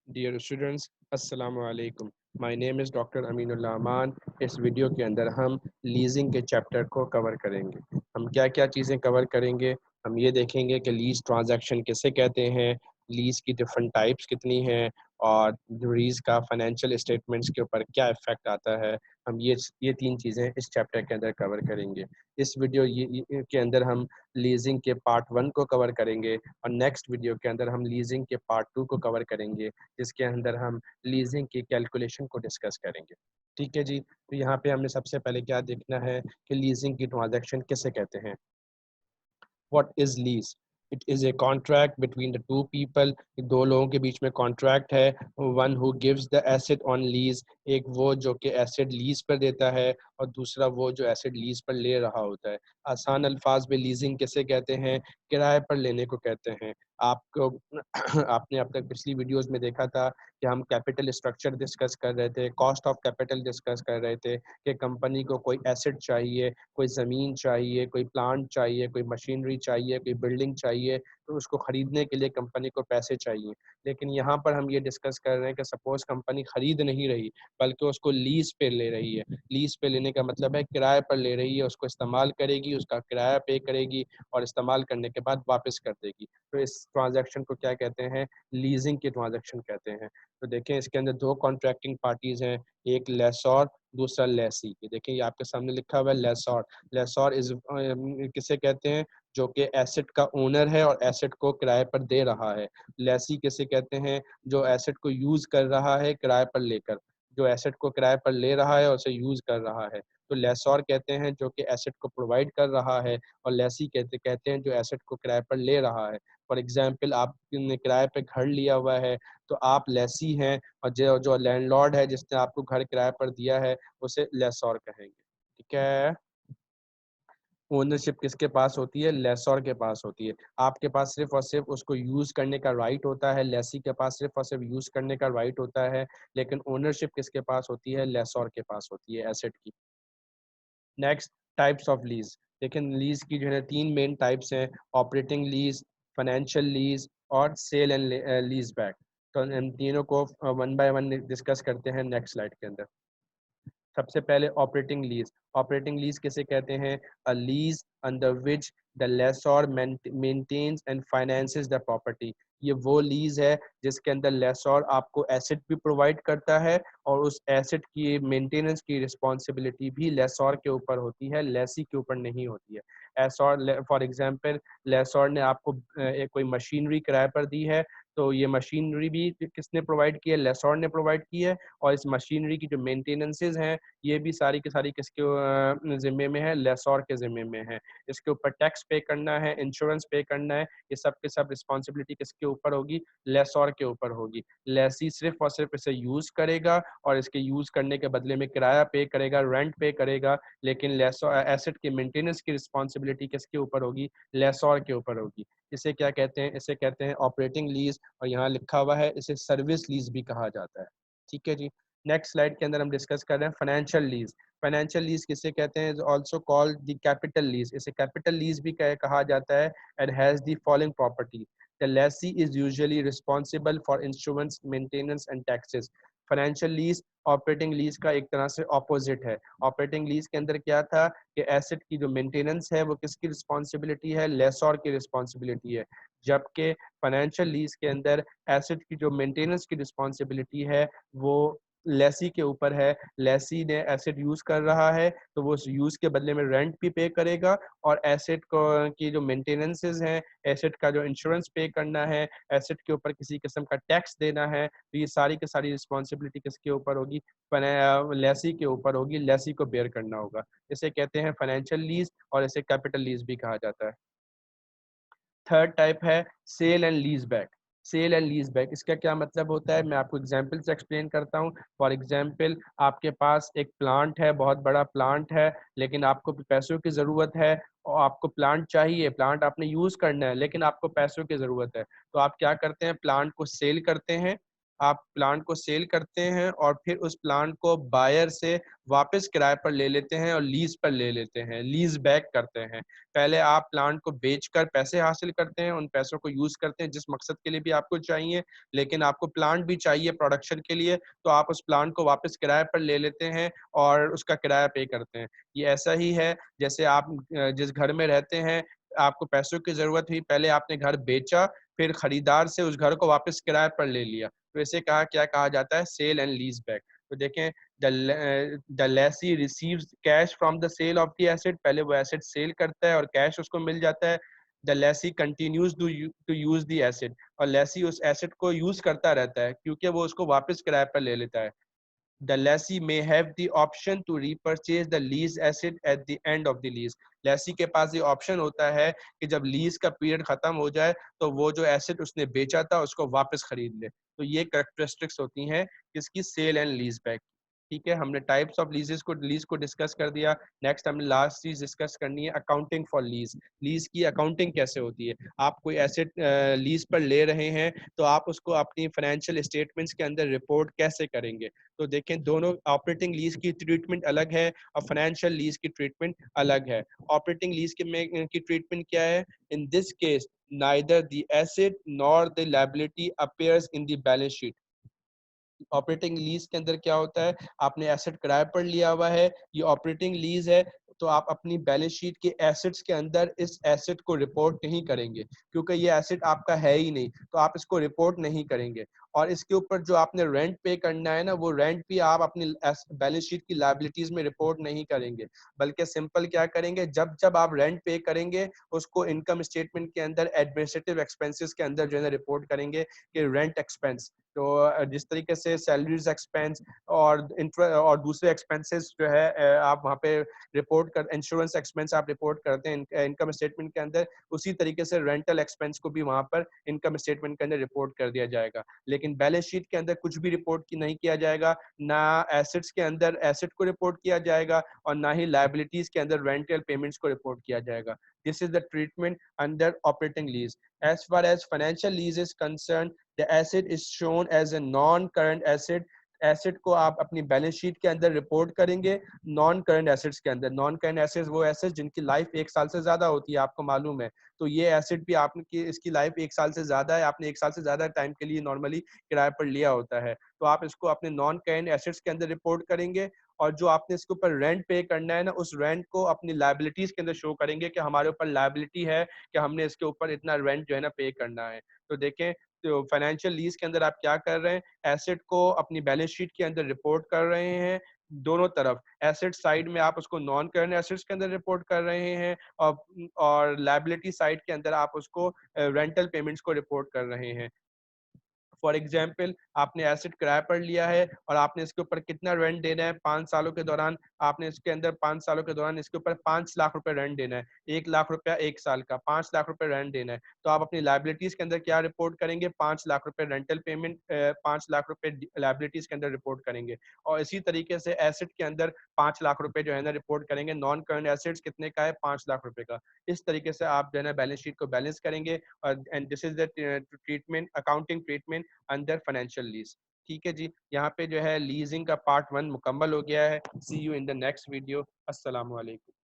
Dear students, अस्सलाम वालेकुम। My name is doctor Aminullah Aman. इस वीडियो के अंदर हम लीजिंग के चैप्टर को कवर करेंगे। हम क्या क्या चीज़ें कवर करेंगे? हम ये देखेंगे कि लीज़ ट्रांजैक्शन किसे कहते हैं, लीज़ की डिफरेंट टाइप्स कितनी हैं और लीज़ का फाइनेंशियल स्टेटमेंट्स के ऊपर क्या इफ़ेक्ट आता है। हम ये तीन चीज़ें इस चैप्टर के अंदर कवर करेंगे। इस वीडियो के अंदर हम लीजिंग के पार्ट 1 को कवर करेंगे और नेक्स्ट वीडियो के अंदर हम लीजिंग के पार्ट 2 को कवर करेंगे, जिसके अंदर हम लीजिंग की कैलकुलेशन को डिस्कस करेंगे। ठीक है जी। तो यहाँ पे हमने सबसे पहले क्या देखना है कि लीजिंग की ट्रांजैक्शन किसे कहते हैं। What is lease? It is a contract between the two people. दो लोगों के बीच में कॉन्ट्रैक्ट है। One who gives the asset on lease, एक वो जो कि एसेट लीज पर देता है और दूसरा वो जो एसेट लीज पर ले रहा होता है। आसान अल्फाज में लीजिंग किसे कहते हैं? किराए पर लेने को कहते हैं। आपको आपने अब तक पिछली वीडियोस में देखा था कि हम कैपिटल स्ट्रक्चर डिस्कस कर रहे थे, कॉस्ट ऑफ कैपिटल डिस्कस कर रहे थे कि कंपनी को कोई एसेट चाहिए, कोई ज़मीन चाहिए, कोई प्लांट चाहिए, कोई मशीनरी चाहिए, कोई बिल्डिंग चाहिए, तो उसको ख़रीदने के लिए कंपनी को पैसे चाहिए। लेकिन यहाँ पर हम ये डिस्कस कर रहे हैं कि सपोज़ कंपनी ख़रीद नहीं रही, बल्कि उसको लीज़ पे ले रही है। लीज़ पे लेने का मतलब है किराए पर ले रही है, उसको इस्तेमाल करेगी, उसका किराया पे करेगी और इस्तेमाल करने के बाद वापस कर देगी। तो इस ट्रांज़ैक्शन को क्या कहते हैं? लीज़िंग की ट्रांज़ैक्शन कहते हैं। तो देखें, इसके अंदर 2 कॉन्ट्रैक्टिंग पार्टीज़ हैं, एक लेसॉर, दूसरा लेसी। ये देखें, ये आपके सामने लिखा हुआ है लेसॉर। लेसॉर इज किसे कहते हैं? जो कि एसेट का ओनर है और एसेट को किराए पर दे रहा है। लेसी किसे कहते हैं? जो एसेट को यूज कर रहा है किराए पर लेकर, जो एसेट को किराए पर ले रहा है और उसे यूज कर रहा है। तो लेसॉर कहते हैं जो कि एसेट को प्रोवाइड कर रहा है और लेसी कहते कहते हैं जो एसेट को किराए पर ले रहा है। फॉर एग्जाम्पल, आपने किराए पे घर लिया हुआ है, तो आप लेसी हैं और जो जो लैंडलॉर्ड है जिसने आपको घर किराए पर दिया है उसे लेसॉर कहेंगे। ठीक है। ओनरशिप किसके पास होती है? लेसॉर के पास होती है। आपके पास सिर्फ और सिर्फ उसको यूज करने का राइट होता है, लेसी के पास सिर्फ और सिर्फ यूज करने का राइट होता है, लेकिन ओनरशिप किसके पास होती है? लेसॉर के पास होती है एसेट की। Next, types of lease. लेकिन लीज की जो है तीन मेन टाइप्स हैं: ऑपरेटिंग लीज, फाइनेंशियल लीज और सेल एंड लीज बैक। तो इन तीनों को वन बाय वन डिस्कस करते हैं नेक्स्ट स्लाइड के अंदर। सबसे पहले ऑपरेटिंग लीज। ऑपरेटिंग लीज किसे कहते हैं? A lease under which the lessor maintains and finances the property. ये वो लीज है जिसके अंदर लेसॉर आपको एसेट भी प्रोवाइड करता है और उस एसेट की मेंटेनेंस की रिस्पॉन्सिबिलिटी भी लेसॉर के ऊपर होती है, लेसी के ऊपर नहीं होती है। एसॉर फॉर एग्जांपल, लेसॉर ने आपको एक कोई मशीनरी किराए पर दी है, तो ये मशीनरी भी किसने प्रोवाइड की है? लेसॉर ने प्रोवाइड की है। और इस मशीनरी की जो मेंटेनेंसेज हैं, ये भी सारी की सारी किसके ज़िम्मे में है? लेसॉर के ज़िम्मे में है। इसके ऊपर टैक्स पे करना है, इंश्योरेंस पे करना है, ये सब के सब रिस्पॉन्सिबिलिटी किसके ऊपर होगी? लेसॉर के ऊपर होगी। लेसी सिर्फ और सिर्फ इसे यूज़ करेगा और इसके यूज़ करने के बदले में किराया पे करेगा, रेंट पे करेगा, लेकिन लेसॉर एसेट के मेंटेनेंस की रिस्पॉन्सिबिलिटी किसके ऊपर होगी? लेसॉर के ऊपर होगी। इसे क्या कहते हैं? इसे कहते हैं ऑपरेटिंग लीज और यहाँ लिखा हुआ है इसे सर्विस लीज भी कहा जाता है। ठीक है जी। नेक्स्ट स्लाइड के अंदर हम डिस्कस कर रहे हैं फाइनेंशियल लीज। फाइनेंशियल लीज किसे कहते हैं? Also called the capital lease. इसे कैपिटल लीज भी कहा जाता है and has the following property: the Lesi is usually responsible for insurance, maintenance and taxes. Financial lease operating lease का एक तरह से ऑपोजिट है। ऑपरेटिंग लीज के अंदर क्या था कि एसेट की जो मेंटेनेंस है वो किसकी रिस्पॉन्सिबिलिटी है? लेसॉर की रिस्पॉन्सिबिलिटी है। जबकि फाइनेंशियल लीज के अंदर एसेट की जो मेंटेनेंस की रिस्पॉन्सिबिलिटी है वो लेसी के ऊपर है। लेसी ने एसेट यूज कर रहा है तो वो उस यूज के बदले में रेंट भी पे करेगा और एसेट को की जो मेंटेनेंसेज हैं, एसेट का जो इंश्योरेंस पे करना है, एसेट के ऊपर किसी किस्म का टैक्स देना है, तो ये सारी की सारी रिस्पॉन्सिबिलिटी किसके ऊपर होगी? लेसी के ऊपर होगी। लेसी को बेयर करना होगा। इसे कहते हैं फाइनेंशियल लीज और इसे कैपिटल लीज भी कहा जाता है। थर्ड टाइप है sale and lease back. Sale and lease back, इसका क्या मतलब होता है? मैं आपको एग्जांपल से एक्सप्लेन करता हूँ। फॉर एग्जांपल, आपके पास एक प्लांट है, बहुत बड़ा प्लांट है, लेकिन आपको पैसों की ज़रूरत है और आपको प्लांट चाहिए, प्लांट आपने यूज़ करना है लेकिन आपको पैसों की ज़रूरत है, तो आप क्या करते हैं? प्लांट को सेल करते हैं आप प्लांट को सेल करते हैं और फिर उस प्लांट को बायर से वापस किराए पर ले लेते हैं और लीज पर ले लेते हैं, लीज बैक करते हैं। पहले आप प्लांट को बेचकर पैसे हासिल करते हैं, उन पैसों को यूज करते हैं जिस मकसद के लिए भी आपको चाहिए, लेकिन आपको प्लांट भी चाहिए प्रोडक्शन के लिए, तो आप उस प्लांट को वापस किराए पर ले लेते हैं और उसका किराया पे करते हैं। ये ऐसा ही है जैसे आप जिस घर में रहते हैं, आपको पैसों की जरूरत हुई, पहले आपने घर बेचा, फिर खरीदार से उस घर को वापस किराए पर ले लिया, तो इसे क्या कहा जाता है? Sale and lease back. तो देखें, the lessee receives cash from the sale of the asset, पहले वो एसेट सेल करता है और कैश उसको मिल जाता है। The lessee continues to use the asset, और लेसी उस एसेट को यूज करता रहता है क्योंकि वो उसको वापस किराए पर ले लेता है। The lessee may have the option to repurchase the lease asset at the end of the lease. Lesi के पास ये ऑप्शन होता है कि जब लीज का पीरियड खत्म हो जाए तो वो जो एसेट उसने बेचा था उसको वापस खरीद ले। तो ये कैरेक्टरिस्टिक्स होती हैं किसकी? Sale and lease back. ठीक है, हमने टाइप्स ऑफ लीज को डिस्कस कर दिया। नेक्स्ट हमने लास्ट चीज डिस्कस करनी है अकाउंटिंग फॉर लीज। लीज की अकाउंटिंग कैसे होती है? आप कोई एसेट लीज पर ले रहे हैं तो आप उसको अपनी फाइनेंशियल स्टेटमेंट्स के अंदर रिपोर्ट कैसे करेंगे? तो देखें, दोनों ऑपरेटिंग लीज की ट्रीटमेंट अलग है और फाइनेंशियल लीज की ट्रीटमेंट अलग है। ऑपरेटिंग लीज की ट्रीटमेंट क्या है? In this case neither the asset nor the liability appears in the balance sheet. Operating lease के अंदर क्या होता है? आपने एसेट किराए पर लिया हुआ है, ये ऑपरेटिंग लीज है, तो आप अपनी बैलेंस शीट के एसेट्स के अंदर इस एसेट को रिपोर्ट नहीं करेंगे क्योंकि ये एसेट आपका है ही नहीं, तो आप इसको रिपोर्ट नहीं करेंगे। और इसके ऊपर जो आपने रेंट पे करना है ना, वो रेंट भी आप अपनी बैलेंस शीट की लायबिलिटीज में रिपोर्ट नहीं करेंगे, बल्कि सिंपल क्या करेंगे, जब जब आप रेंट पे करेंगे उसको इनकम स्टेटमेंट के अंदर एडमिनिस्ट्रेटिव एक्सपेंसेस के अंदर जो है रिपोर्ट करेंगे कि रेंट एक्सपेंस। तो जिस तरीके से सैलरीज एक्सपेंस और दूसरे एक्सपेंसेस जो है आप वहाँ पे रिपोर्ट कर, इंश्योरेंस एक्सपेंस आप रिपोर्ट करते हैं इनकम स्टेटमेंट के अंदर, उसी तरीके से रेंटल एक्सपेंस को भी वहाँ पर इनकम स्टेटमेंट के अंदर रिपोर्ट कर दिया जाएगा। लेकिन बैलेंस शीट के अंदर कुछ भी रिपोर्ट की नहीं किया जाएगा, ना एसेट्स के अंदर एसेट को रिपोर्ट किया जाएगा और ना ही लाइबिलिटीज के अंदर रेंटल पेमेंट्स को रिपोर्ट किया जाएगा। This is the treatment under operating lease. As far as financial lease is concern, the asset is shown as a non current asset। Asset को आप अपनी बैलेंस शीट के अंदर रिपोर्ट करेंगे नॉन करंट एसेट्स के अंदर। नॉन करंट एसेट्स वो assets जिनकी लाइफ 1 साल से ज्यादा होती है, आपको मालूम है। तो ये एसेट भी आपकी इसकी लाइफ 1 साल से ज्यादा है, आपने 1 साल से ज्यादा टाइम के लिए नॉर्मली किराए पर लिया होता है, तो आप इसको अपने नॉन करंट एसेट्स के अंदर रिपोर्ट करेंगे। और जो आपने इसके ऊपर रेंट पे करना है ना, उस रेंट को अपनी लाइबिलिटीज के अंदर शो करेंगे कि हमारे ऊपर लाइबिलिटी है कि हमने इसके ऊपर इतना रेंट जो है ना पे करना है। तो देखें, तो फाइनेंशियल लीज के अंदर आप क्या कर रहे हैं? एसेट को अपनी बैलेंस शीट के अंदर रिपोर्ट कर रहे हैं, दोनों तरफ। एसेट साइड में आप उसको नॉन करंट एसेट्स के अंदर रिपोर्ट कर रहे हैं और लायबिलिटी साइड के अंदर आप उसको रेंटल पेमेंट्स को रिपोर्ट कर रहे हैं। फॉर एग्जाम्पल, आपने एसेट किराए पर लिया है और आपने इसके ऊपर कितना रेंट देना है 5 सालों के दौरान? आपने इसके अंदर 5 सालों के दौरान इसके ऊपर 5 लाख रुपए रेंट देना है। 1 लाख रुपया 1 साल का, 5 लाख रुपए रेंट देना है। तो आप अपनी लाइबिलिटीज के अंदर क्या रिपोर्ट करेंगे? 5 लाख रुपए रेंटल पेमेंट, 5 लाख रुपए लाइबिलिटीज के अंदर रिपोर्ट करेंगे। और इसी तरीके से एसेट के अंदर 5 लाख रुपए जो है ना रिपोर्ट करेंगे। नॉन करंट एसेट्स कितने का है? 5 लाख रुपए का। इस तरीके से आप जो है ना बैलेंस शीट को बैलेंस करेंगे। और and this is the treatment, accounting treatment under financial lease. ठीक है जी, यहाँ पे जो है लीजिंग का पार्ट 1 मुकम्मल हो गया है। See you in the next video. अस्सलाम वालेकुम।